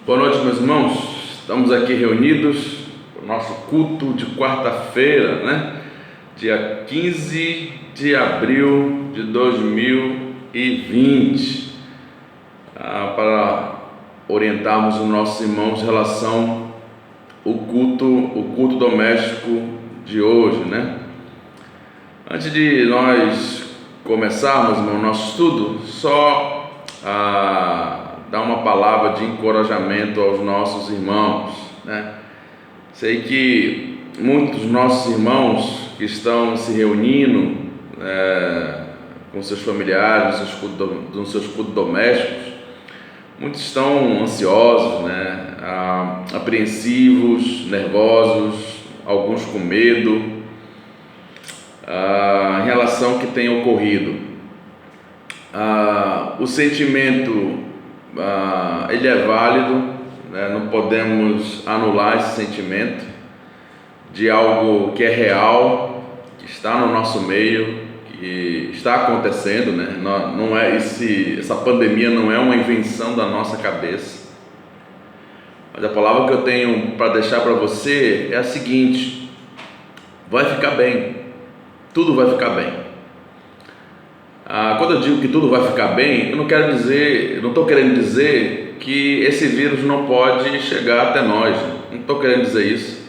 Boa noite, meus irmãos. Estamos aqui reunidos para o nosso culto de quarta-feira, Dia 15 de abril de 2020, para orientarmos os nossos irmãos em relação ao culto doméstico de hoje, Antes de nós começarmos o nosso estudo, só dar uma palavra de encorajamento aos nossos irmãos, Sei que muitos dos nossos irmãos que estão se reunindo com seus familiares nos seus cultos domésticos, muitos estão ansiosos, apreensivos, nervosos, alguns com medo em relação ao que tem ocorrido. O sentimento ele é válido, não podemos anular esse sentimento de algo que é real, que está no nosso meio, que está acontecendo, Não é essa pandemia não é uma invenção da nossa cabeça. Mas a palavra que eu tenho para deixar para você é a seguinte: vai ficar bem, tudo vai ficar bem. Quando eu digo que tudo vai ficar bem, eu não estou querendo dizer que esse vírus não pode chegar até nós, não estou querendo dizer isso.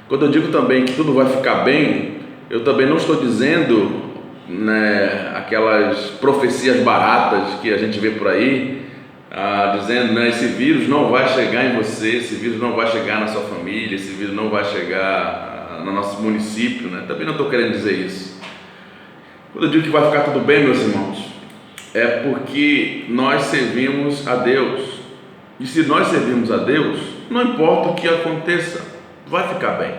Quando eu digo também que tudo vai ficar bem, eu também não estou dizendo, aquelas profecias baratas que a gente vê por aí, dizendo, esse vírus não vai chegar em você, esse vírus não vai chegar na sua família, esse vírus não vai chegar no nosso município, Também não estou querendo dizer isso. Quando eu digo que vai ficar tudo bem, meus irmãos, é porque nós servimos a Deus. E se nós servimos a Deus, não importa o que aconteça, vai ficar bem.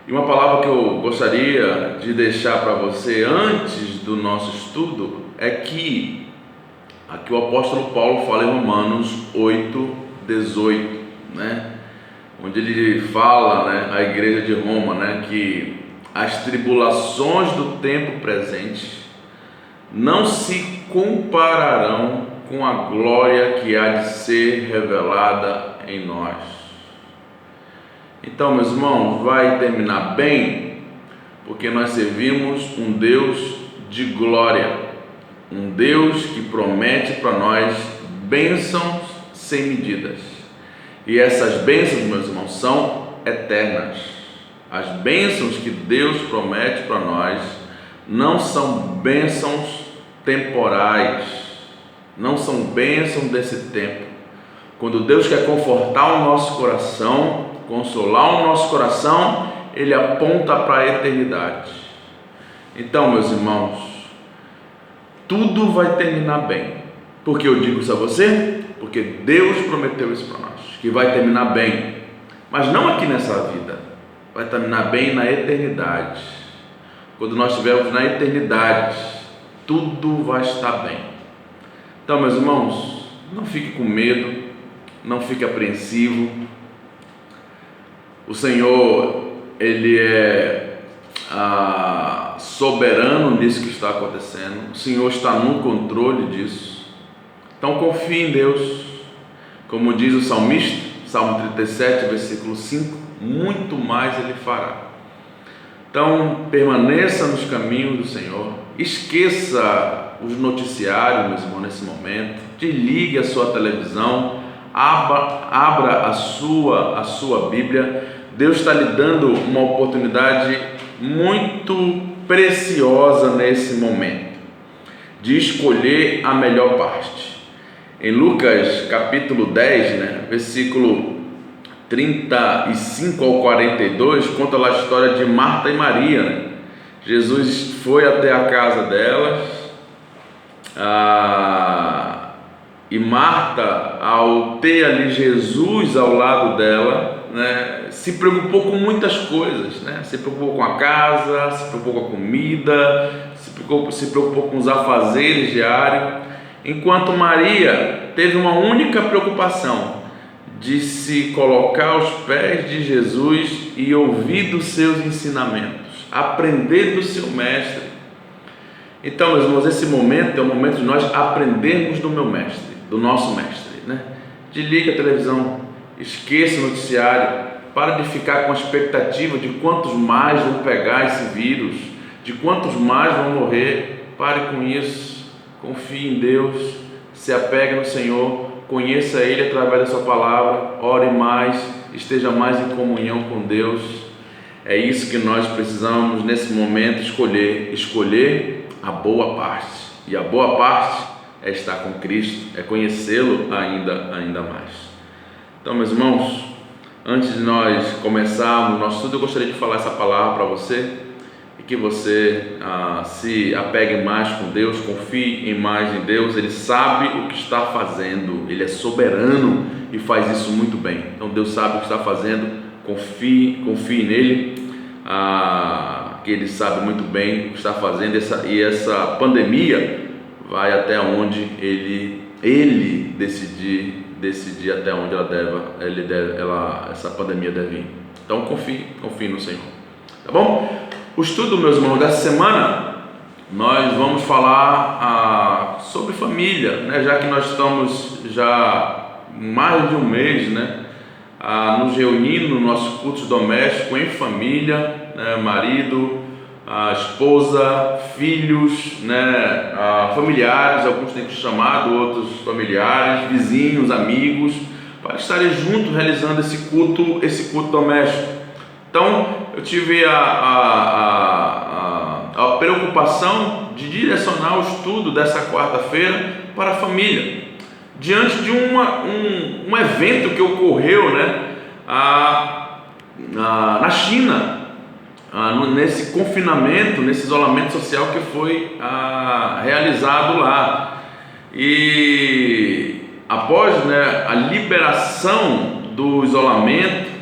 E uma palavra que eu gostaria de deixar para você antes do nosso estudo é que aqui o apóstolo Paulo fala em Romanos 8:18, onde ele fala, à igreja de Roma, que as tribulações do tempo presente não se compararão com a glória que há de ser revelada em nós. Então, meus irmãos, vai terminar bem, porque nós servimos um Deus de glória, um Deus que promete para nós bênçãos sem medidas. E essas bênçãos, meus irmãos, são eternas. As bênçãos que Deus promete para nós não são bênçãos temporais, não são bênçãos desse tempo. Quando Deus quer confortar o nosso coração, consolar o nosso coração, Ele aponta para a eternidade. Então, meus irmãos, tudo vai terminar bem. Por que eu digo isso a você? Porque Deus prometeu isso para nós, que vai terminar bem, mas não aqui nessa vida. Vai terminar bem na eternidade. Quando nós estivermos na eternidade, tudo vai estar bem. Então, meus irmãos, não fique com medo, não fique apreensivo. O Senhor, Ele é soberano nisso que está acontecendo. O Senhor está no controle disso. Então, confie em Deus. Como diz o salmista, Salmo 37, versículo 5, muito mais Ele fará. Então, permaneça nos caminhos do Senhor. Esqueça os noticiários, meus irmãos, nesse momento. Desligue a sua televisão. Abra a sua Bíblia. Deus está lhe dando uma oportunidade muito preciosa nesse momento, de escolher a melhor parte. Em Lucas capítulo 10, versículo 35 ao 42, conta lá a história de Marta e Maria, Jesus foi até a casa delas, e Marta, ao ter ali Jesus ao lado dela, se preocupou com muitas coisas, se preocupou com a casa, se preocupou com a comida, se preocupou com os afazeres diários, enquanto Maria teve uma única preocupação: de se colocar aos pés de Jesus e ouvir dos seus ensinamentos, aprender do seu mestre. Então, meus irmãos, esse momento é o momento de nós aprendermos do meu mestre, do nosso mestre, desliga a televisão, esqueça o noticiário, para de ficar com a expectativa de quantos mais vão pegar esse vírus, de quantos mais vão morrer. Pare com isso, confie em Deus, se apegue no Senhor, conheça Ele através da sua palavra, ore mais, esteja mais em comunhão com Deus. É isso que nós precisamos nesse momento escolher a boa parte, e a boa parte é estar com Cristo, é conhecê-lo ainda mais. Então, meus irmãos, antes de nós começarmos o nosso estudo, eu gostaria de falar essa palavra para você, e que você se apegue mais com Deus, confie mais em Deus. Ele sabe o que está fazendo, Ele é soberano e faz isso muito bem. Então Deus sabe o que está fazendo, confie nele, que Ele sabe muito bem o que está fazendo, e essa pandemia vai até onde Ele decidir até onde essa pandemia deve ir. Então confie no Senhor, tá bom? O estudo, meus irmãos, dessa semana nós vamos falar sobre família, né? Já que nós estamos já mais de um mês, né, nos reunindo no nosso culto doméstico em família, né? Marido, esposa, filhos, né? Familiares, alguns têm chamado, outros familiares, vizinhos, amigos, para estarem juntos realizando esse culto doméstico. Então, eu tive a preocupação de direcionar o estudo dessa quarta-feira para a família, diante de um evento que ocorreu, né, na China, nesse confinamento, nesse isolamento social que foi realizado lá. E após, né, a liberação do isolamento,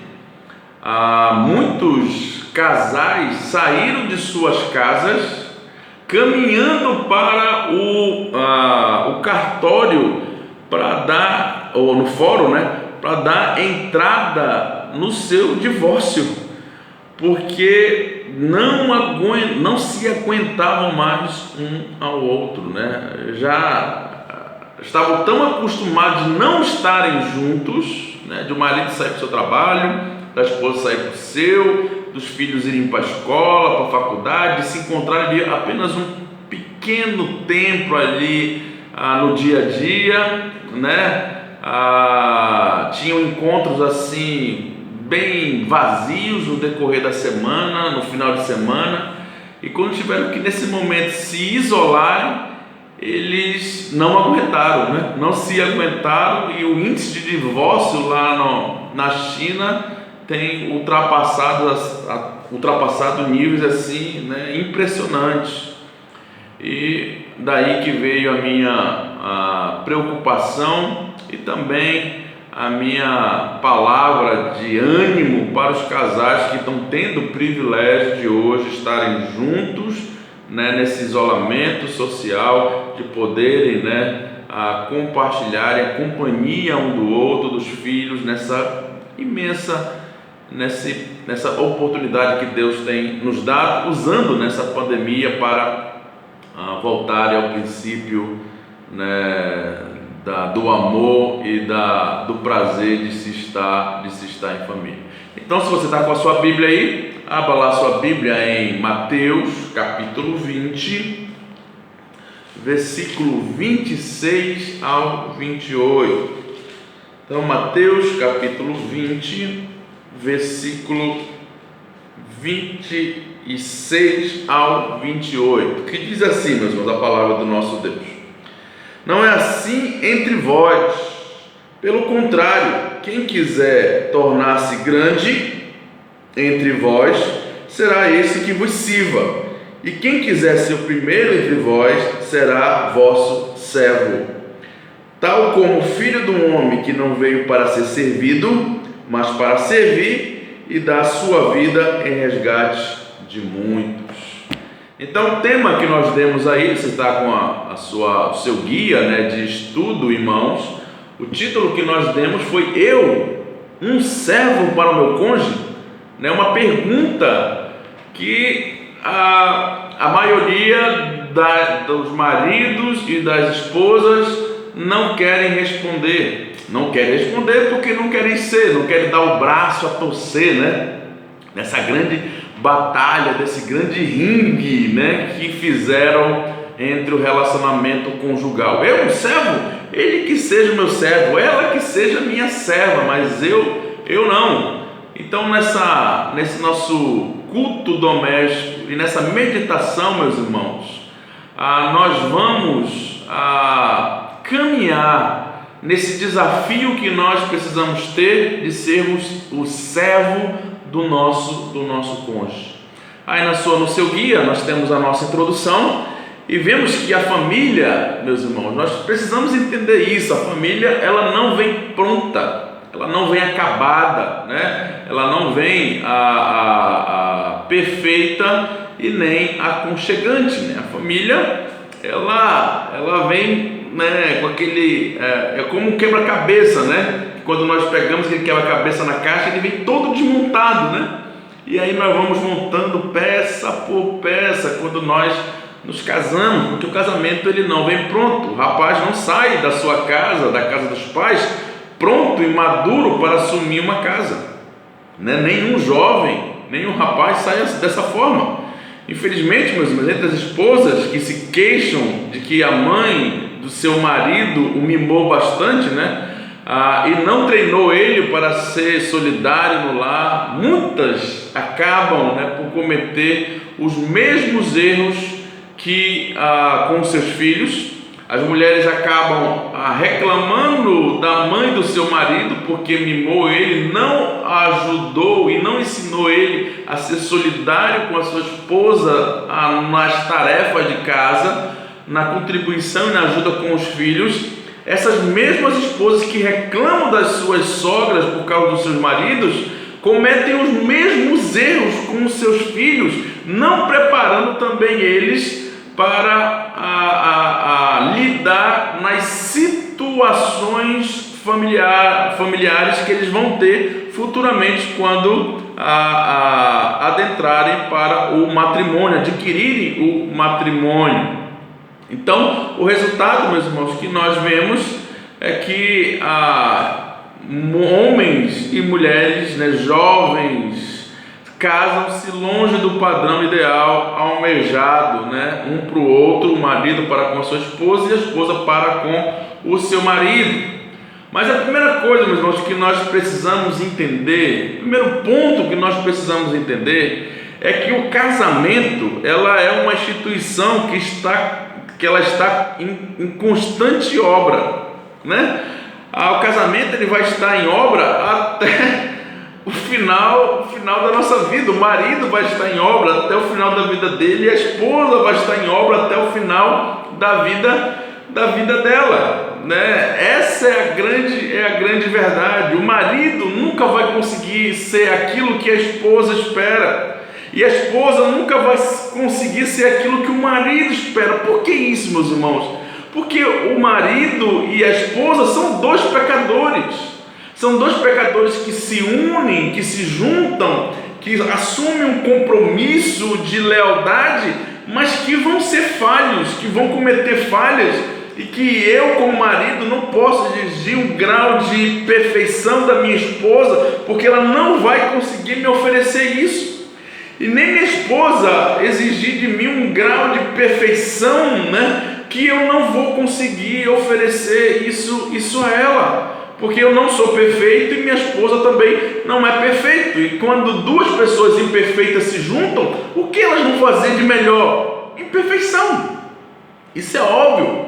muitos casais saíram de suas casas caminhando para o cartório ou no fórum, né, para dar entrada no seu divórcio, porque não se aguentavam mais um ao outro, né? Já estavam tão acostumados de não estarem juntos, né, de o marido sair para o seu trabalho, da esposa sair para o seu, dos filhos irem para a escola, para a faculdade, se encontrarem apenas um pequeno tempo ali no dia a dia, né? Tinham encontros assim bem vazios no decorrer da semana, no final de semana, e quando tiveram que nesse momento se isolarem, eles não aguentaram, né? Não se aguentaram, e o índice de divórcio lá na China tem ultrapassado níveis assim, né, impressionantes. E daí que veio a minha preocupação e também a minha palavra de ânimo para os casais que estão tendo o privilégio de hoje estarem juntos, né, nesse isolamento social, de poderem, né, compartilharem a companhia um do outro, dos filhos, nessa oportunidade que Deus tem nos dado, usando nessa pandemia para voltar ao princípio, né, do amor e do prazer de se estar em família. Então, se você está com a sua Bíblia aí, abra lá a sua Bíblia em Mateus capítulo 20, versículo 26 ao 28. Então, Mateus capítulo 20, versículo 26 ao 28, que diz assim, meus irmãos, a palavra do nosso Deus: não é assim entre vós, pelo contrário, quem quiser tornar-se grande entre vós, será esse que vos sirva, e quem quiser ser o primeiro entre vós, será vosso servo. Tal como o Filho do Homem, que não veio para ser servido, mas para servir e dar a sua vida em resgate de muitos. Então, o tema que nós demos aí, você está com o seu guia, né, de estudo em mãos. O título que nós demos foi Eu, um servo para o meu cônjuge? Né, uma pergunta que a maioria dos maridos e das esposas não querem responder. não querem responder porque não querem não querem dar o braço a torcer, né? Nessa grande batalha, desse grande ringue, né, que fizeram entre o relacionamento conjugal. Eu, um servo, ele que seja meu servo, ela que seja minha serva, mas eu não. Então, nesse nosso culto doméstico e nessa meditação, meus irmãos, nós vamos caminhar nesse desafio que nós precisamos ter de sermos o servo do nosso cônjuge. Aí no seu guia nós temos a nossa introdução e vemos que a família, meus irmãos, nós precisamos entender isso. A família, ela não vem pronta, ela não vem acabada, né? Ela não vem perfeita e nem aconchegante, né? A família, ela vem, né, com aquele, é como um quebra-cabeça, né? Quando nós pegamos aquele quebra-cabeça na caixa, ele vem todo desmontado, né? E aí nós vamos montando peça por peça quando nós nos casamos, porque o casamento ele não vem pronto. O rapaz não sai da sua casa, da casa dos pais, pronto e maduro para assumir uma casa, né? Nenhum jovem, nenhum rapaz sai dessa forma. Infelizmente, meus irmãos, entre as esposas que se queixam de que a mãe do seu marido o mimou bastante, né? E não treinou ele para ser solidário no lar, muitas acabam, né, por cometer os mesmos erros que com seus filhos. As mulheres acabam reclamando da mãe do seu marido porque mimou ele, não ajudou e não ensinou ele a ser solidário com a sua esposa nas tarefas de casa, na contribuição e na ajuda com os filhos. Essas mesmas esposas que reclamam das suas sogras por causa dos seus maridos cometem os mesmos erros com os seus filhos, não preparando também eles para lidar nas situações familiares que eles vão ter futuramente quando adentrarem para o matrimônio, adquirirem o matrimônio. Então, o resultado, meus irmãos, que nós vemos é que homens e mulheres, né, jovens, casam-se longe do padrão ideal almejado, né, um para o outro, o marido para com a sua esposa e a esposa para com o seu marido. Mas a primeira coisa, meus irmãos, que nós precisamos entender, o primeiro ponto que nós precisamos entender é que o casamento, ela é uma instituição que ela está em constante obra, né? O casamento ele vai estar em obra até o final da nossa vida. O marido vai estar em obra até o final da vida dele e a esposa vai estar em obra até o final da vida dela, né? Essa é a grande verdade. O marido nunca vai conseguir ser aquilo que a esposa espera. E a esposa nunca vai conseguir ser aquilo que o marido espera. Por que isso, meus irmãos? Porque o marido e a esposa são dois pecadores. São dois pecadores que se unem, que se juntam, que assumem um compromisso de lealdade, mas que vão ser falhos, que vão cometer falhas, e que eu, como marido, não posso exigir um grau de perfeição da minha esposa, porque ela não vai conseguir me oferecer isso. E nem minha esposa exigir de mim um grau de perfeição, né, que eu não vou conseguir oferecer isso a ela, porque eu não sou perfeito e minha esposa também não é perfeita. E quando duas pessoas imperfeitas se juntam, o que elas vão fazer de melhor? Imperfeição. Isso é óbvio.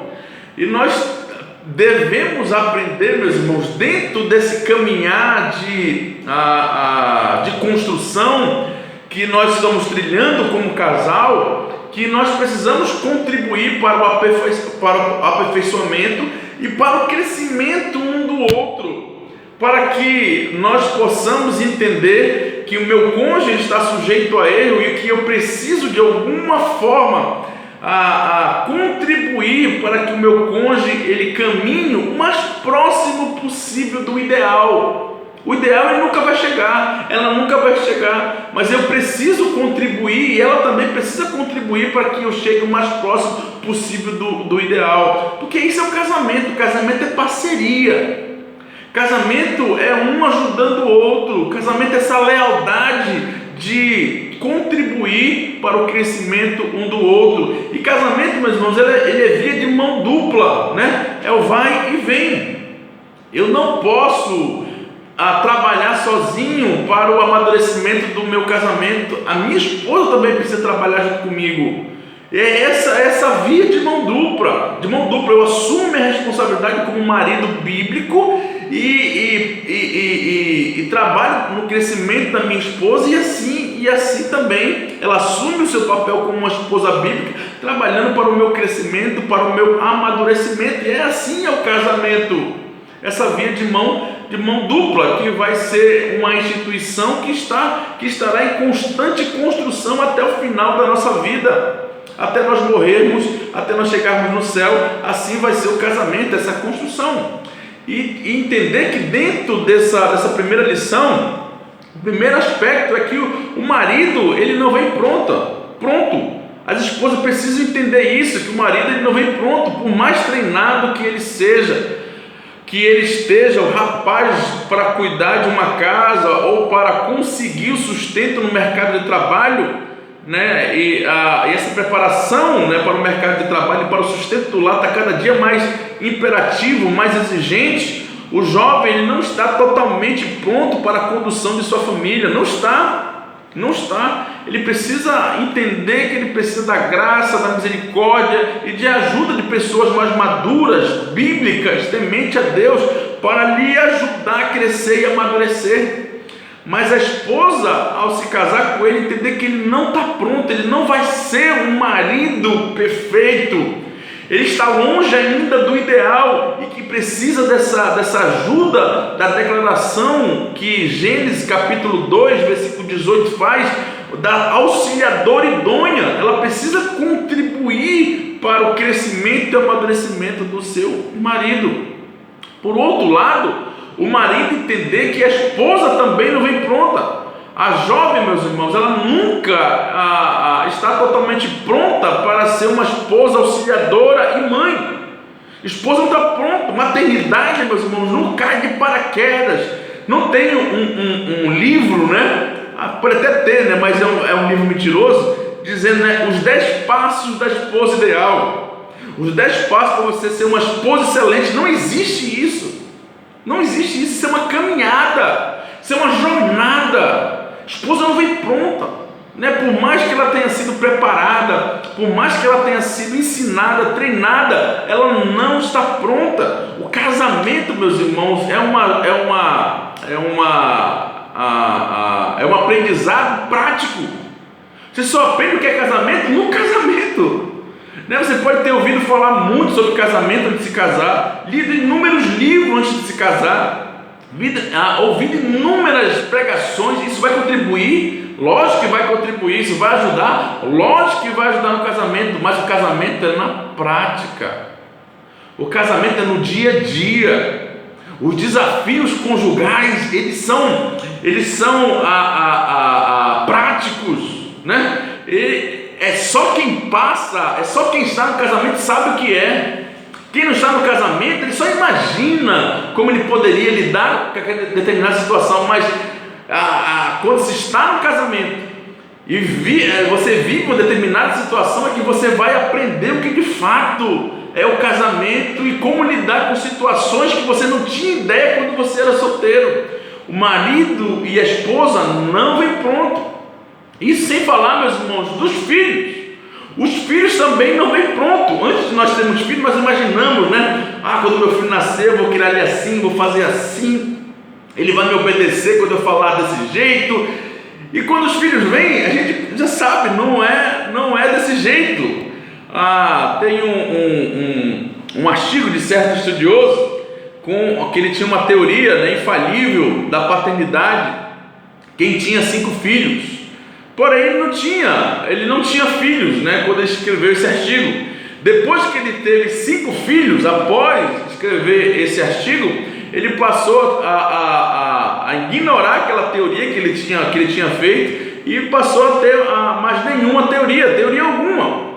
E nós devemos aprender, meus irmãos, dentro desse caminhar de construção que nós estamos trilhando como casal, que nós precisamos contribuir para o aperfeiçoamento e para o crescimento um do outro, para que nós possamos entender que o meu cônjuge está sujeito a erro e que eu preciso de alguma forma contribuir para que o meu cônjuge ele caminhe o mais próximo possível do ideal. O ideal ele nunca vai chegar, ela nunca vai chegar, mas eu preciso contribuir e ela também precisa contribuir para que eu chegue o mais próximo possível do ideal, porque isso é o casamento é parceria. Casamento é um ajudando o outro. Casamento é essa lealdade de contribuir para o crescimento um do outro. E casamento, meus irmãos, ele é via de mão dupla, né? É o vai e vem. Eu não posso trabalhar sozinho para o amadurecimento do meu casamento. A minha esposa também precisa trabalhar junto comigo. É essa via de mão dupla. Eu assumo minha responsabilidade como marido bíblico e trabalho no crescimento da minha esposa, e assim também ela assume o seu papel como uma esposa bíblica, trabalhando para o meu crescimento, para o meu amadurecimento. E assim é o casamento, essa via de mão dupla, que vai ser uma instituição que estará em constante construção até o final da nossa vida, até nós morrermos, até nós chegarmos no céu. Assim vai ser o casamento, essa construção. E entender que dentro dessa primeira lição, o primeiro aspecto é que o marido, ele não vem pronto. As esposas precisam entender isso, que o marido, ele não vem pronto, por mais treinado que ele seja, que ele esteja o rapaz para cuidar de uma casa ou para conseguir o sustento no mercado de trabalho, né? E essa preparação, né, para o mercado de trabalho e para o sustento do lar está cada dia mais imperativo, mais exigente. O jovem, ele não está totalmente pronto para a condução de sua família, não está. Ele precisa entender que ele precisa da graça, da misericórdia e de ajuda de pessoas mais maduras, bíblicas, temente a Deus, para lhe ajudar a crescer e amadurecer. Mas a esposa, ao se casar com ele, entender que ele não está pronto, ele não vai ser um marido perfeito, ele está longe ainda do ideal, e que precisa dessa ajuda da declaração que Gênesis capítulo 2, versículo 18 faz, da auxiliadora idônea. Ela precisa contribuir para o crescimento e amadurecimento do seu marido. Por outro lado, o marido entender que a esposa também não vem pronta. A jovem, meus irmãos, ela nunca está totalmente pronta para ser uma esposa auxiliadora e mãe. Esposa não está pronta. Maternidade, meus irmãos, não cai de paraquedas. Não tem um livro, né? Pode até ter, né? Mas é um livro mentiroso, dizendo, né, os 10 passos da esposa ideal. Os 10 passos para você ser uma esposa excelente. Não existe isso. Não existe isso. Isso é uma caminhada. Isso é uma jornada. A esposa não vem pronta, né? Por mais que ela tenha sido preparada, por mais que ela tenha sido ensinada, treinada, ela não está pronta. O casamento, meus irmãos, é um aprendizado prático. Você só aprende o que é casamento no casamento, né? Você pode ter ouvido falar muito sobre casamento antes de se casar, lido inúmeros livros antes de se casar, ouvido inúmeras pregações. Isso vai contribuir? Lógico que vai contribuir. Isso vai ajudar? Lógico que vai ajudar no casamento, mas o casamento é na prática. O casamento é no dia a dia. Os desafios conjugais, eles são práticos, né? É só quem passa, é só quem está no casamento sabe o que é. Quem não está no casamento, ele só imagina como ele poderia lidar com aquela determinada situação. Mas quando se está no casamento e você vive uma determinada situação, é que você vai aprender o que de fato é o casamento e como lidar com situações que você não tinha ideia quando você era solteiro. O marido e a esposa não vêm pronto. Isso sem falar, meus irmãos, dos filhos. Os filhos também não vêm pronto. Antes de nós termos filhos, nós imaginamos, né? Quando meu filho nascer, eu vou criar ele assim, vou fazer assim, ele vai me obedecer quando eu falar desse jeito. E quando os filhos vêm, a gente já sabe, não é desse jeito. Tem um artigo de certo estudioso que ele tinha uma teoria, né, infalível da paternidade. Quem tinha 5 filhos. Porém, ele não tinha filhos, né, quando ele escreveu esse artigo. Depois que ele teve 5 filhos, após escrever esse artigo, ele passou a ignorar aquela teoria que ele tinha feito e passou a ter mais nenhuma teoria alguma.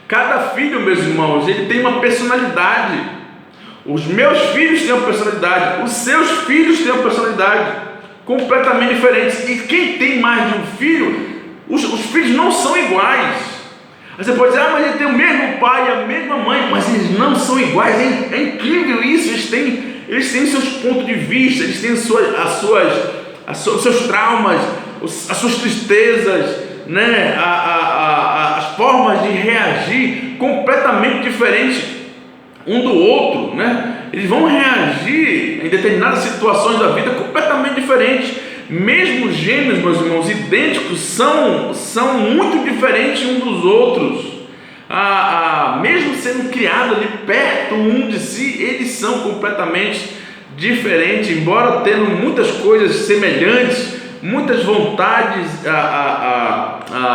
Cada filho, meus irmãos, ele tem uma personalidade. Os meus filhos têm uma personalidade, os seus filhos têm uma personalidade completamente diferente. E quem tem mais de um filho, os filhos não são iguais. Aí você pode dizer, mas ele tem o mesmo pai e a mesma mãe, mas eles não são iguais. É incrível isso. Eles têm seus pontos de vista, eles têm os seus traumas, as suas tristezas, né? As formas de reagir completamente diferentes um do outro, né? Eles vão reagir em determinadas situações da vida completamente diferentes. Mesmo gêmeos, meus irmãos, idênticos, são muito diferentes uns dos outros. Mesmo sendo criados ali perto um de si, eles são completamente diferentes, embora tendo muitas coisas semelhantes, muitas vontades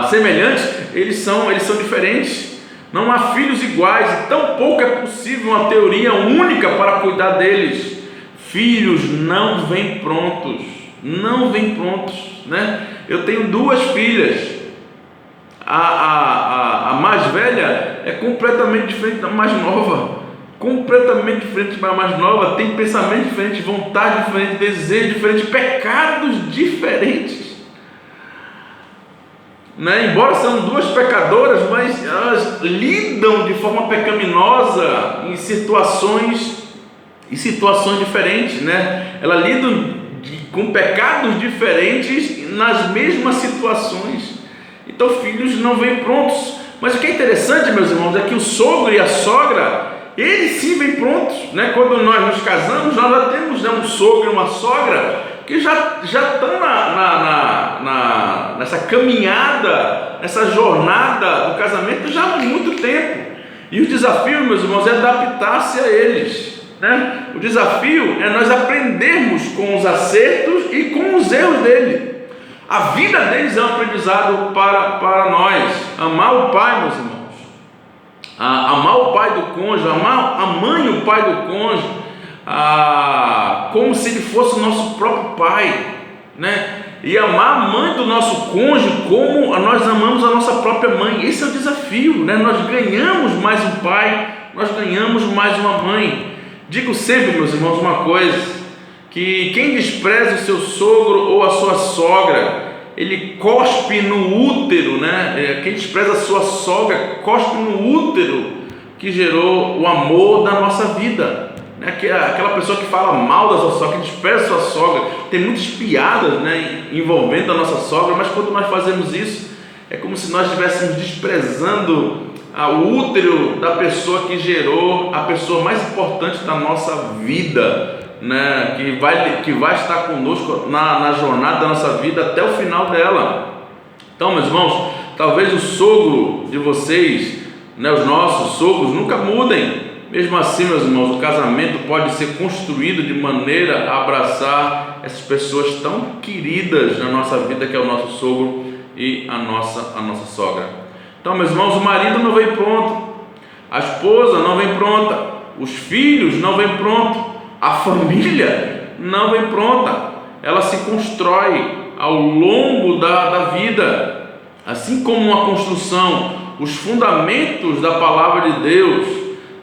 semelhantes, eles são diferentes. Não há filhos iguais, e tampouco é possível uma teoria única para cuidar deles. Filhos não vêm prontos, né? Eu tenho 2 filhas. A mais velha é completamente diferente da mais nova, completamente diferente da mais nova, tem pensamento diferente, vontade diferente, desejo diferente, pecados diferentes, né? Embora sejam 2 pecadoras, mas elas lidam de forma pecaminosa em situações diferentes, né? Elas lidam com pecados diferentes nas mesmas situações. Então filhos não vêm prontos. Mas o que é interessante, meus irmãos, é que o sogro e a sogra, eles sim vêm prontos, né? Quando nós nos casamos, nós já temos, né, um sogro e uma sogra que já estão nessa caminhada, nessa jornada do casamento já há muito tempo. E o desafio, meus irmãos, é adaptar-se a eles, né? O desafio é nós aprendermos com os acertos e com os erros dele. A vida deles é um aprendizado para nós. Amar o pai, meus irmãos, amar o pai do cônjuge, amar a mãe e o pai do cônjuge, como se ele fosse o nosso próprio pai, né? E amar a mãe do nosso cônjuge como nós amamos a nossa própria mãe. Esse é o desafio, né? Nós ganhamos mais um pai, nós ganhamos mais uma mãe. Digo sempre, meus irmãos, uma coisa, que quem despreza o seu sogro ou a sua sogra, ele cospe no útero, né? Quem despreza a sua sogra, cospe no útero que gerou o amor da nossa vida, né? Aquela pessoa que fala mal da sua sogra, que despreza a sua sogra, tem muitas piadas, né, envolvendo a nossa sogra, mas quando nós fazemos isso, é como se nós estivéssemos desprezando o útero da pessoa que gerou a pessoa mais importante da nossa vida, né? que vai estar conosco na jornada da nossa vida até o final dela. Então, meus irmãos, talvez o sogro de vocês, né, os nossos sogros, nunca mudem. Mesmo assim, meus irmãos, o casamento pode ser construído de maneira a abraçar essas pessoas tão queridas na nossa vida, que é o nosso sogro e a nossa sogra. Então, meus irmãos, o marido não vem pronto, a esposa não vem pronta, os filhos não vêm pronto, a família não vem pronta. Ela se constrói ao longo da vida, assim como uma construção. Os fundamentos da palavra de Deus,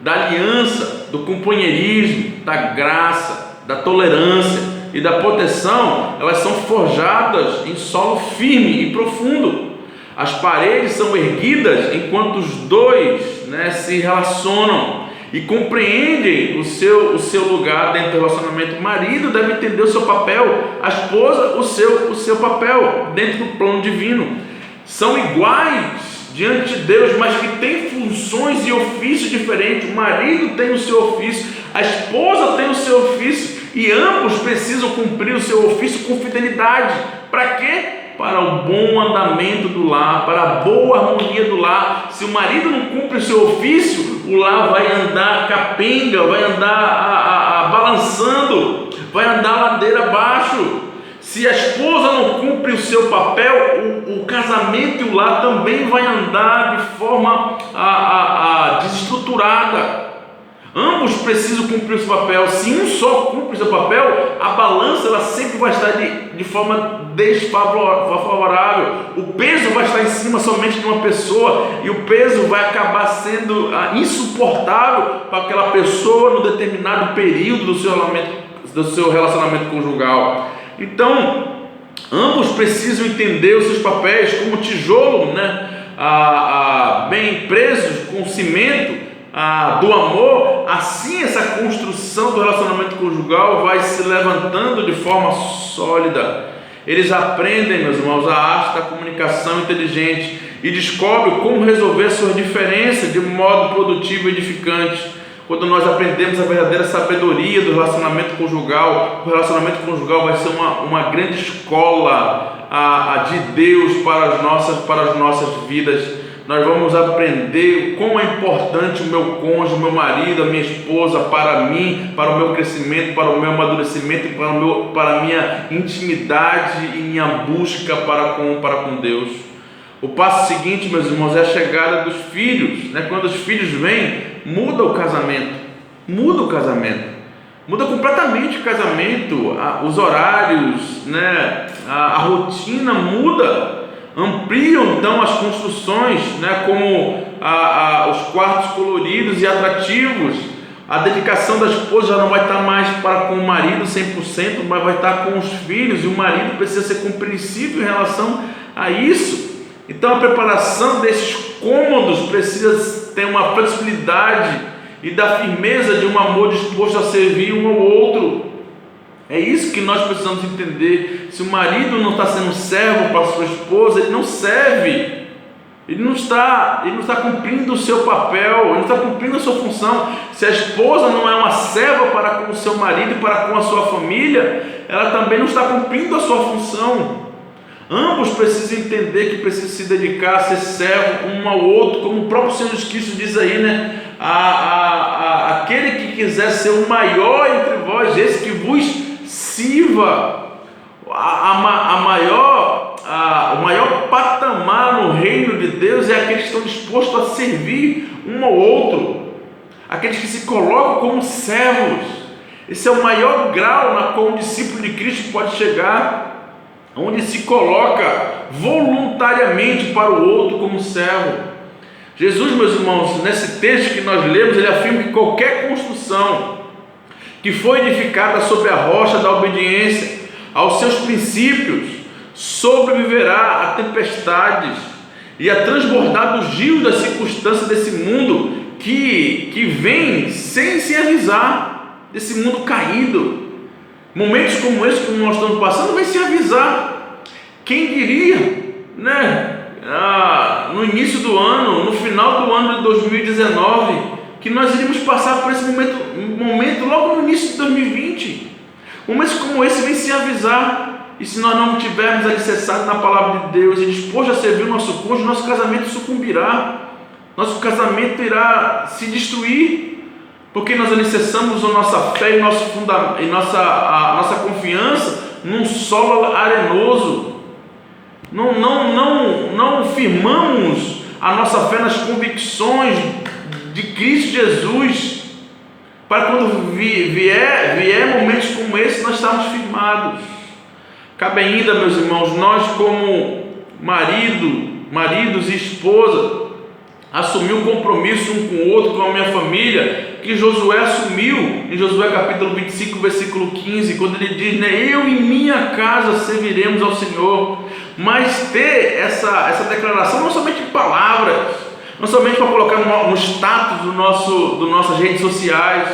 da aliança, do companheirismo, da graça, da tolerância e da proteção, elas são forjadas em solo firme e profundo. As paredes são erguidas enquanto os dois, né, se relacionam e compreendem o seu lugar dentro do relacionamento. O marido deve entender o seu papel, a esposa o seu papel dentro do plano divino. São iguais diante de Deus, mas que têm funções e ofícios diferentes. O marido tem o seu ofício, a esposa tem o seu ofício, e ambos precisam cumprir o seu ofício com fidelidade. Para quê? Para o bom andamento do lar, para a boa harmonia do lar. Se o marido não cumpre o seu ofício, o lar vai andar capenga, vai andar balançando, vai andar ladeira abaixo. Se a esposa não cumpre o seu papel, o casamento e o lar também vai andar de forma desestruturada. Ambos precisam cumprir o seu papel. Se um só cumpre o seu papel, a balança ela sempre vai estar de forma desfavorável. O peso vai estar em cima somente de uma pessoa, e o peso vai acabar sendo insuportável para aquela pessoa no determinado período do seu relacionamento conjugal. Então, ambos precisam entender os seus papéis como tijolo, bem presos com o cimento do amor. Assim essa construção do relacionamento conjugal vai se levantando de forma sólida. Eles aprendem, meus irmãos, a arte da comunicação inteligente e descobrem como resolver suas diferenças de modo produtivo e edificante. Quando nós aprendemos a verdadeira sabedoria do relacionamento conjugal, o relacionamento conjugal vai ser uma grande escola de Deus para as nossas vidas. Nós vamos aprender como é importante o meu cônjuge, o meu marido, a minha esposa para mim, para o meu crescimento, para o meu amadurecimento, para a minha intimidade e minha busca para com Deus. O passo seguinte, meus irmãos, é a chegada dos filhos. Quando os filhos vêm, muda o casamento, muda completamente o casamento, os horários, a rotina muda. Ampliam então as construções, como os quartos coloridos e atrativos. A dedicação da esposa já não vai estar mais para com o marido 100%, mas vai estar com os filhos, e o marido precisa ser compreensível em relação a isso. Então a preparação desses cômodos precisa ter uma flexibilidade e da firmeza de um amor disposto a servir um ao outro. É isso que nós precisamos entender. Se o marido não está sendo servo para a sua esposa, ele não serve, ele não está cumprindo o seu papel, ele não está cumprindo a sua função. Se a esposa não é uma serva para com o seu marido e para com a sua família, ela também não está cumprindo a sua função. Ambos precisam entender que precisam se dedicar a ser servo um ao outro, como o próprio Senhor Jesus Cristo diz aí, aquele que quiser ser o maior entre vós, esse que vos sirva. O maior patamar no reino de Deus é aqueles que estão dispostos a servir um ao outro, aqueles que se colocam como servos. Esse é o maior grau na qual um discípulo de Cristo pode chegar, onde se coloca voluntariamente para o outro como servo. Jesus, meus irmãos, nesse texto que nós lemos, ele afirma que qualquer construção que foi edificada sobre a rocha da obediência aos seus princípios sobreviverá a tempestades e a transbordar dos rios das circunstâncias desse mundo que vem sem se avisar, desse mundo caído. Momentos como esse que nós estamos passando, vem se avisar. Quem diria, no início do ano, no final do ano de 2019, que nós iríamos passar por esse momento logo no início de 2020. Momentos como esse vem se avisar, e se nós não tivermos alicerçado na palavra de Deus e disposto a servir o nosso cônjuge, nosso casamento sucumbirá, nosso casamento irá se destruir, porque nós alicerçamos a nossa fé e a nossa confiança num solo arenoso. Não firmamos a nossa fé nas convicções de Cristo Jesus, para quando vier momentos como esse, nós estarmos firmados. Cabe ainda, meus irmãos, nós como maridos e esposa, assumir um compromisso um com o outro, com a minha família, que Josué assumiu em Josué capítulo 25, versículo 15, quando ele diz, eu e minha casa serviremos ao Senhor. Mas ter essa declaração não somente em palavras, não somente para colocar no status das nossas redes sociais,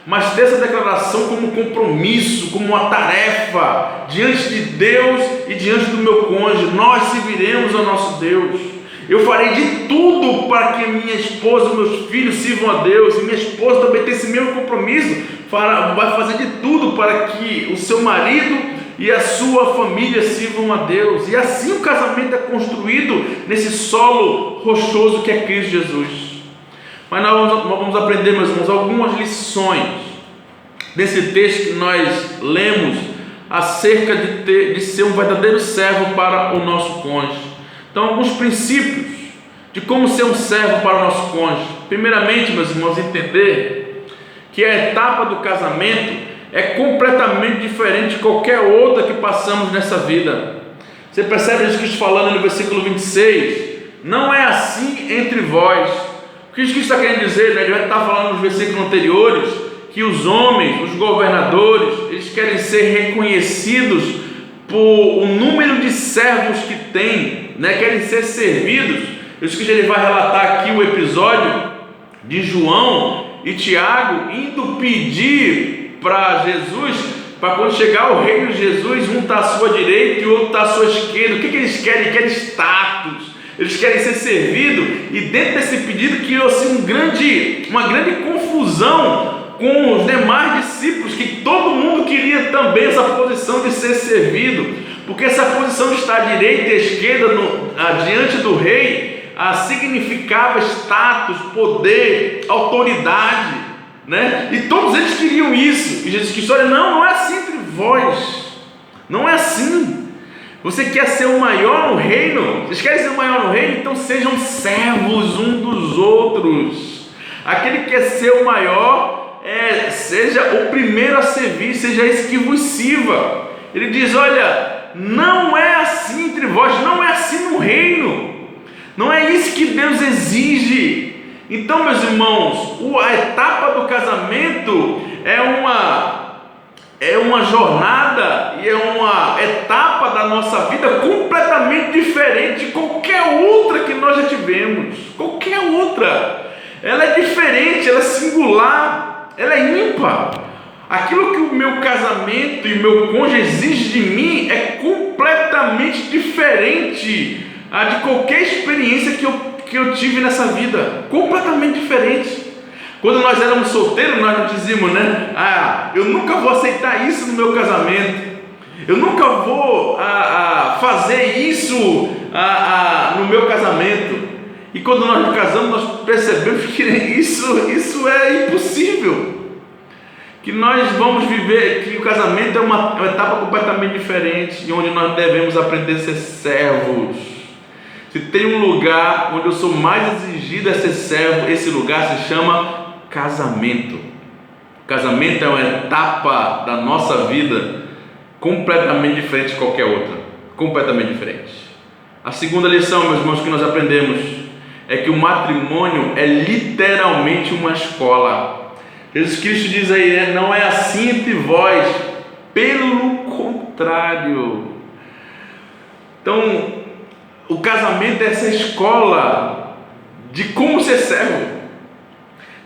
mas ter essa declaração como compromisso, como uma tarefa diante de Deus e diante do meu cônjuge. Nós serviremos ao nosso Deus. Eu farei de tudo para que minha esposa e meus filhos sirvam a Deus, e minha esposa também tem esse mesmo compromisso, vai fazer de tudo para que o seu marido e a sua família sirvam a Deus. E assim o casamento é construído nesse solo rochoso que é Cristo Jesus. Mas nós vamos aprender, meus irmãos, algumas lições desse texto que nós lemos acerca de ser um verdadeiro servo para o nosso cônjuge. Então, alguns princípios de como ser um servo para o nosso cônjuge. Primeiramente, meus irmãos, entender que a etapa do casamento é completamente diferente de qualquer outra que passamos nessa vida. Você percebe Jesus Cristo falando no versículo 26? Não é assim entre vós. O que Jesus Cristo está querendo dizer, né? Ele vai estar falando nos versículos anteriores que os homens, os governadores, eles querem ser reconhecidos por o número de servos que tem, né? Querem ser servidos. Jesus Cristo ele vai relatar aqui o episódio de João e Tiago indo pedir para Jesus, para quando chegar o reino de Jesus, um está à sua direita e o outro está à sua esquerda. O que eles querem? Eles querem status, eles querem ser servidos, e dentro desse pedido criou-se uma grande confusão com os demais discípulos, que todo mundo queria também essa posição de ser servido, porque essa posição de estar à direita e à esquerda diante do rei significava status, poder, autoridade, né? E todos eles queriam isso, e Jesus disse: olha, não é assim entre vós, não é assim. Você quer ser o maior no reino? Vocês querem ser o maior no reino? Então sejam servos um dos outros. Aquele que quer ser o maior, seja o primeiro a servir, seja esse que vos sirva. Ele diz: olha, não é assim entre vós, não é assim no reino. Não é isso que Deus exige. Então, meus irmãos, a etapa do casamento é uma jornada e é uma etapa da nossa vida completamente diferente de qualquer outra que nós já tivemos. Qualquer outra. Ela é diferente, ela é singular, ela é ímpar. Aquilo que o meu casamento e o meu cônjuge exige de mim é completamente diferente de qualquer experiência que eu tive nessa vida. Completamente diferente. Quando nós éramos solteiros, nós não dizíamos, né? Eu nunca vou aceitar isso no meu casamento. Eu nunca vou fazer isso no meu casamento. E quando nós nos casamos, nós percebemos que isso é impossível. Que nós vamos viver, que o casamento é uma etapa completamente diferente, e onde nós devemos aprender a ser servos. Se tem um lugar onde eu sou mais exigido a ser servo, esse lugar se chama casamento. Casamento é uma etapa da nossa vida completamente diferente de qualquer outra. Completamente diferente. A segunda lição, meus irmãos, que nós aprendemos é que o matrimônio é literalmente uma escola. Jesus Cristo diz aí, não é assim entre vós, pelo contrário. Então, o casamento é essa escola de como ser servo,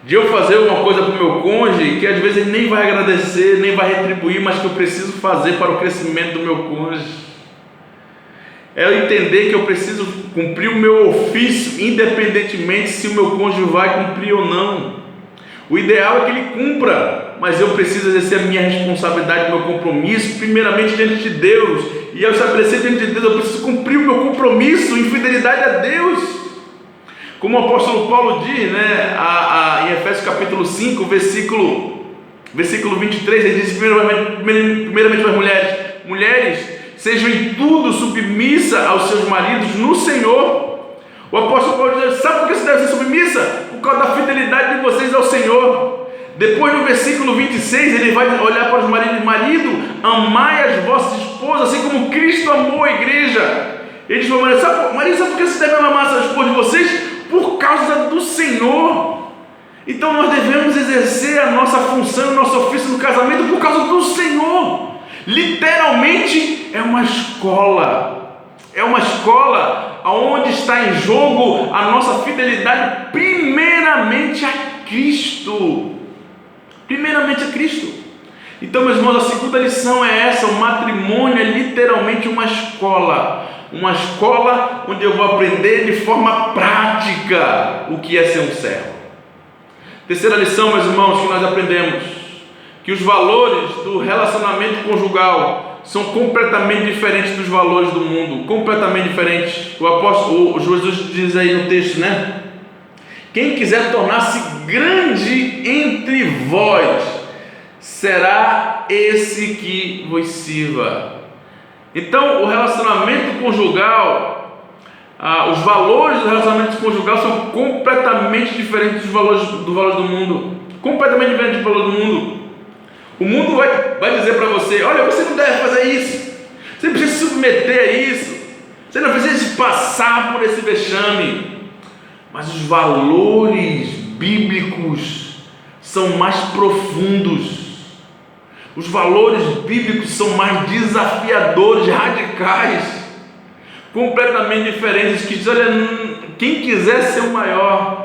de eu fazer uma coisa para o meu cônjuge que às vezes ele nem vai agradecer, nem vai retribuir, mas que eu preciso fazer para o crescimento do meu cônjuge. É eu entender que eu preciso cumprir o meu ofício, independentemente se o meu cônjuge vai cumprir ou não. O ideal é que ele cumpra, mas eu preciso exercer a minha responsabilidade, o meu compromisso, primeiramente diante de Deus. E ao estabelecer diante de Deus, eu preciso cumprir o meu compromisso em fidelidade a Deus. Como o apóstolo Paulo diz, né, em Efésios capítulo 5, versículo 23, ele diz primeiramente para as mulheres, sejam em tudo submissa aos seus maridos no Senhor. O apóstolo Paulo diz: sabe por que você deve ser submissa? Por causa da fidelidade de vocês ao Senhor. Depois no versículo 26 ele vai olhar para os maridos: marido, amai as vossas esposas assim como Cristo amou a igreja. Ele diz para o marido: sabe por que vocês devem amar as esposas de vocês? Por causa do Senhor. Então nós devemos exercer a nossa função, o nosso ofício no casamento por causa do Senhor. Literalmente é uma escola. É uma escola onde está em jogo a nossa fidelidade primeiramente a Cristo. Primeiramente a Cristo. Então, meus irmãos, a segunda lição é essa: o matrimônio é literalmente uma escola. Uma escola onde eu vou aprender de forma prática o que é ser um servo. Terceira lição, meus irmãos, que nós aprendemos: que os valores do relacionamento conjugal são completamente diferentes dos valores do mundo, completamente diferentes. O Jesus diz aí no texto, né? Quem quiser tornar-se grande entre vós, será esse que vos sirva. Então, o relacionamento conjugal, os valores do relacionamento conjugal são completamente diferentes dos valores do mundo. completamente diferente do valor do mundo. O mundo vai dizer para você: olha, você não deve fazer isso, você precisa se submeter a isso, você não precisa passar por esse vexame. Mas os valores bíblicos são mais profundos. Os valores bíblicos são mais desafiadores, radicais, completamente diferentes. Que diz: olha, quem quiser ser o maior.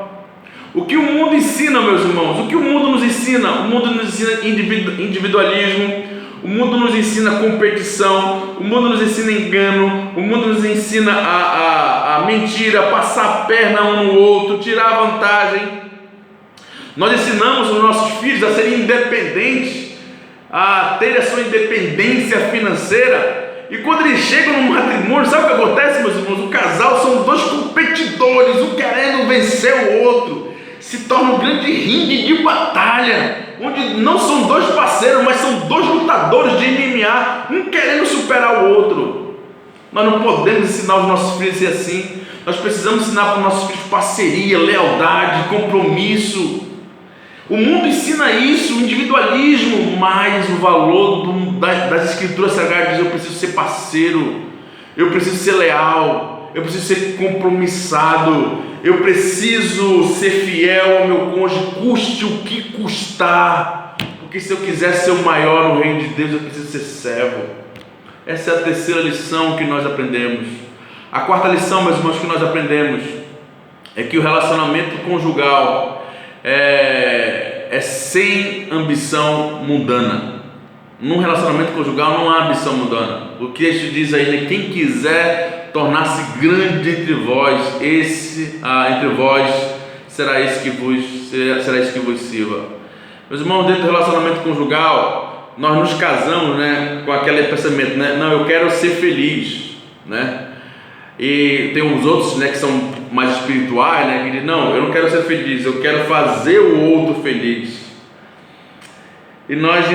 O que o mundo ensina, meus irmãos? O que o mundo nos ensina? O mundo nos ensina individualismo, o mundo nos ensina competição, o mundo nos ensina engano, o mundo nos ensina a mentira, passar a perna um no outro, tirar vantagem. Nós ensinamos os nossos filhos a serem independentes, a ter a sua independência financeira, e quando eles chegam no matrimônio, sabe o que acontece, meus irmãos? O casal são dois competidores, um querendo vencer o outro, se torna um grande ringue de batalha, onde não são dois parceiros, mas são dois lutadores de MMA, um querendo superar o outro. Nós não podemos ensinar os nossos filhos a ser assim. Nós precisamos ensinar para os nossos filhos parceria, lealdade, compromisso. O mundo ensina isso, o individualismo, mas o valor das escrituras sagradas diz: eu preciso ser parceiro, eu preciso ser leal, eu preciso ser compromissado, eu preciso ser fiel ao meu cônjuge, custe o que custar, porque se eu quiser ser o maior no reino de Deus, eu preciso ser servo. Essa é a terceira lição que nós aprendemos. A quarta lição, meus irmãos, que nós aprendemos é que o relacionamento conjugal é sem ambição mundana. Num relacionamento conjugal não há ambição mundana. O que este diz aí, né? Quem quiser tornar-se grande entre vós, entre vós será esse que vos sirva. Meus irmãos, dentro do relacionamento conjugal, nós nos casamos, né, com aquele pensamento, né? Não, eu quero ser feliz, né? E tem uns outros, né, que são mais espirituais, né, que dizem: não, eu não quero ser feliz, eu quero fazer o outro feliz. E nós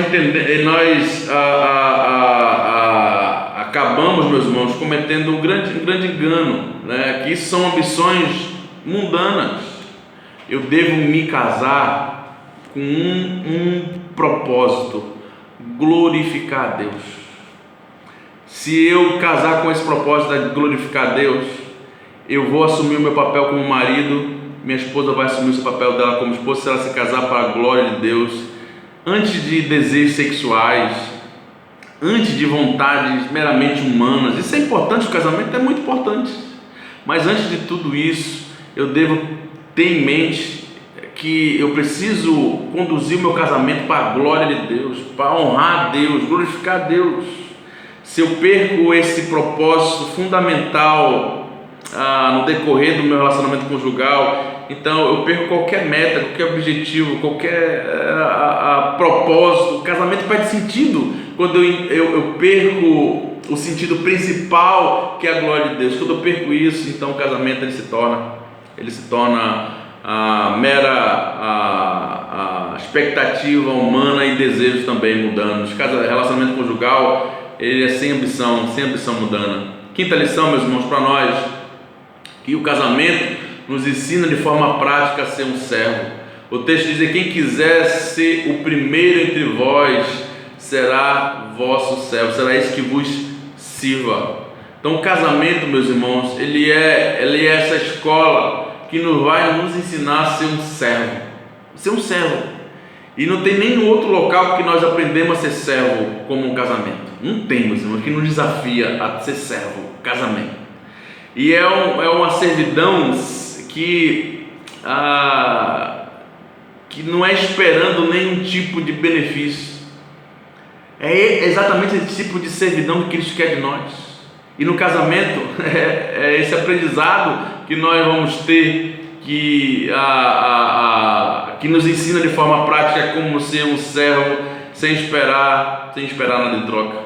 acabamos, meus irmãos, cometendo um grande engano, né, que isso são ambições mundanas. Eu devo me casar com um propósito: glorificar a Deus. Se eu casar com esse propósito de glorificar a Deus, eu vou assumir o meu papel como marido, minha esposa vai assumir o seu papel dela como esposa, se ela se casar para a glória de Deus, antes de desejos sexuais, antes de vontades meramente humanas. Isso é importante, o casamento é muito importante, mas antes de tudo isso, eu devo ter em mente que eu preciso conduzir o meu casamento para a glória de Deus, para honrar a Deus, glorificar a Deus. Se eu perco esse propósito fundamental no decorrer do meu relacionamento conjugal, então eu perco qualquer meta, qualquer objetivo, qualquer propósito. O casamento perde sentido quando eu perco o sentido principal, que é a glória de Deus. Quando eu perco isso, então o casamento ele se torna mera expectativa humana e desejos também mudando. Relacionamento conjugal, ele é sem ambição mundana. Quinta lição, meus irmãos, para nós, que o casamento nos ensina de forma prática a ser um servo. O texto diz que quem quiser ser o primeiro entre vós será vosso servo, será esse que vos sirva. Então o casamento, meus irmãos, ele é essa escola que vai nos ensinar a ser um servo. E não tem nenhum outro local que nós aprendemos a ser servo como um casamento. Não tem, meus irmãos, que nos desafia a ser servo, casamento. E é uma servidão que não é esperando nenhum tipo de benefício. É exatamente esse tipo de servidão que Cristo quer de nós. E no casamento é esse aprendizado que nós vamos ter, que nos ensina de forma prática como ser um servo sem esperar nada em troca.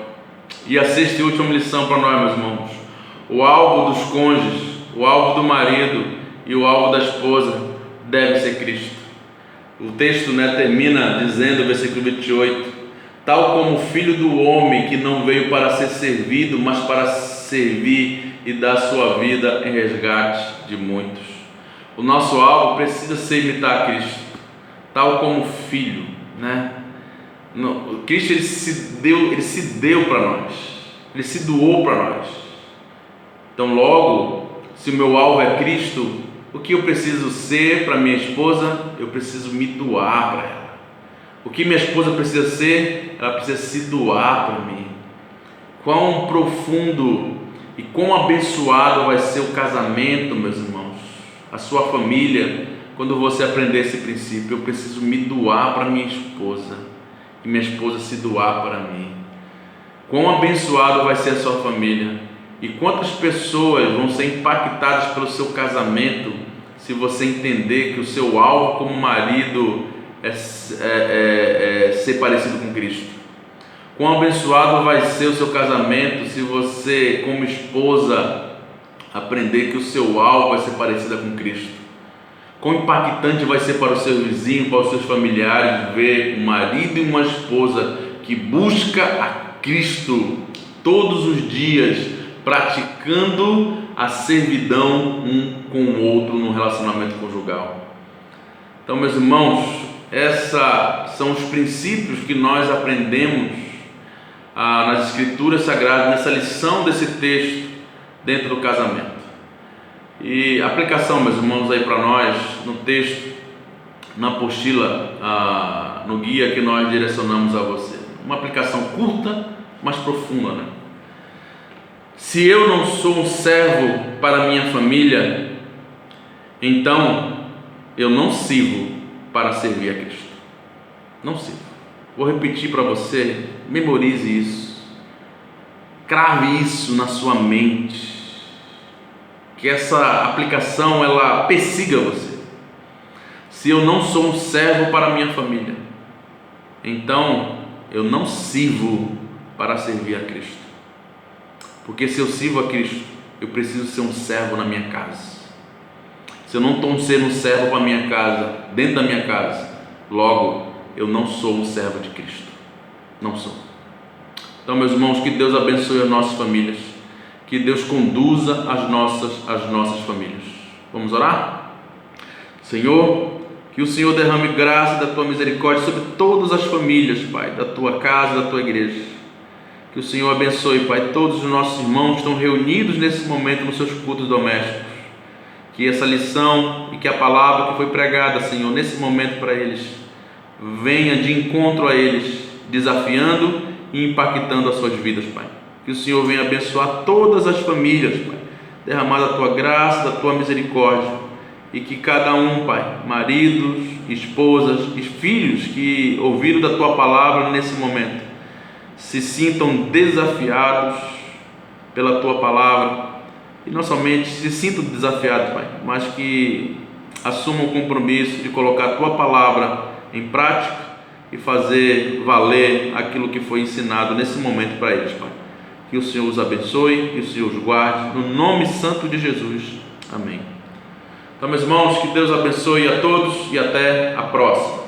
E a sexta e última lição para nós, meus irmãos: o alvo dos cônjuges, o alvo do marido e o alvo da esposa deve ser Cristo. O texto, termina dizendo, versículo 28: tal como o Filho do Homem, que não veio para ser servido, mas para servir e dar sua vida em resgate de muitos. O nosso alvo precisa ser imitar Cristo. tal como filho, né? Cristo ele se deu para nós, ele se doou para nós. Então, logo, se o meu alvo é Cristo, o que eu preciso ser para minha esposa? Eu preciso me doar para ela. O que minha esposa precisa ser? Ela precisa se doar para mim. Quão profundo e quão abençoado vai ser o casamento, meus irmãos, a sua família, quando você aprender esse princípio. Eu preciso me doar para minha esposa e minha esposa se doar para mim. Quão abençoado vai ser a sua família e quantas pessoas vão ser impactadas pelo seu casamento se você entender que o seu alvo como marido é ser parecido com Cristo. Quão abençoado vai ser o seu casamento se você como esposa aprender que o seu alvo vai ser parecida com Cristo. Quão impactante vai ser para o seu vizinho, para os seus familiares, ver um marido e uma esposa que busca a Cristo todos os dias, praticando a servidão um com o outro no relacionamento conjugal. Então, meus irmãos, esses são os princípios que nós aprendemos nas Escrituras Sagradas, nessa lição desse texto dentro do casamento. E a aplicação, meus irmãos, aí para nós, no texto, na apostila, no guia que nós direcionamos a você. Uma aplicação curta, mas profunda, né? Se eu não sou um servo para a minha família, então eu não sirvo para servir a Cristo. Não sirvo. Vou repetir para você, memorize isso, crave isso na sua mente, que essa aplicação ela persiga você. Se eu não sou um servo para a minha família, então eu não sirvo para servir a Cristo. Porque se eu sirvo a Cristo, eu preciso ser um servo na minha casa. Se eu não estou sendo um servo para a minha casa, dentro da minha casa, logo eu não sou um servo de Cristo. Não sou. Então, meus irmãos, que Deus abençoe as nossas famílias, que Deus conduza as nossas famílias. Vamos orar? Senhor, que o Senhor derrame graça da tua misericórdia sobre todas as famílias, Pai, da tua casa, da tua igreja. Que o Senhor abençoe, Pai, todos os nossos irmãos que estão reunidos nesse momento nos seus cultos domésticos. Que essa lição e que a palavra que foi pregada, Senhor, nesse momento para eles, venha de encontro a eles, desafiando e impactando as suas vidas, Pai. Que o Senhor venha abençoar todas as famílias, Pai, derramar a tua graça, da tua misericórdia, e que cada um, Pai, maridos, esposas e filhos que ouviram da tua palavra nesse momento, se sintam desafiados pela tua palavra, e não somente se sintam desafiados, Pai, mas que assumam o compromisso de colocar a tua palavra em prática e fazer valer aquilo que foi ensinado nesse momento para eles, Pai. Que o Senhor os abençoe, que o Senhor os guarde, no nome santo de Jesus. Amém. Então, meus irmãos, que Deus abençoe a todos e até a próxima.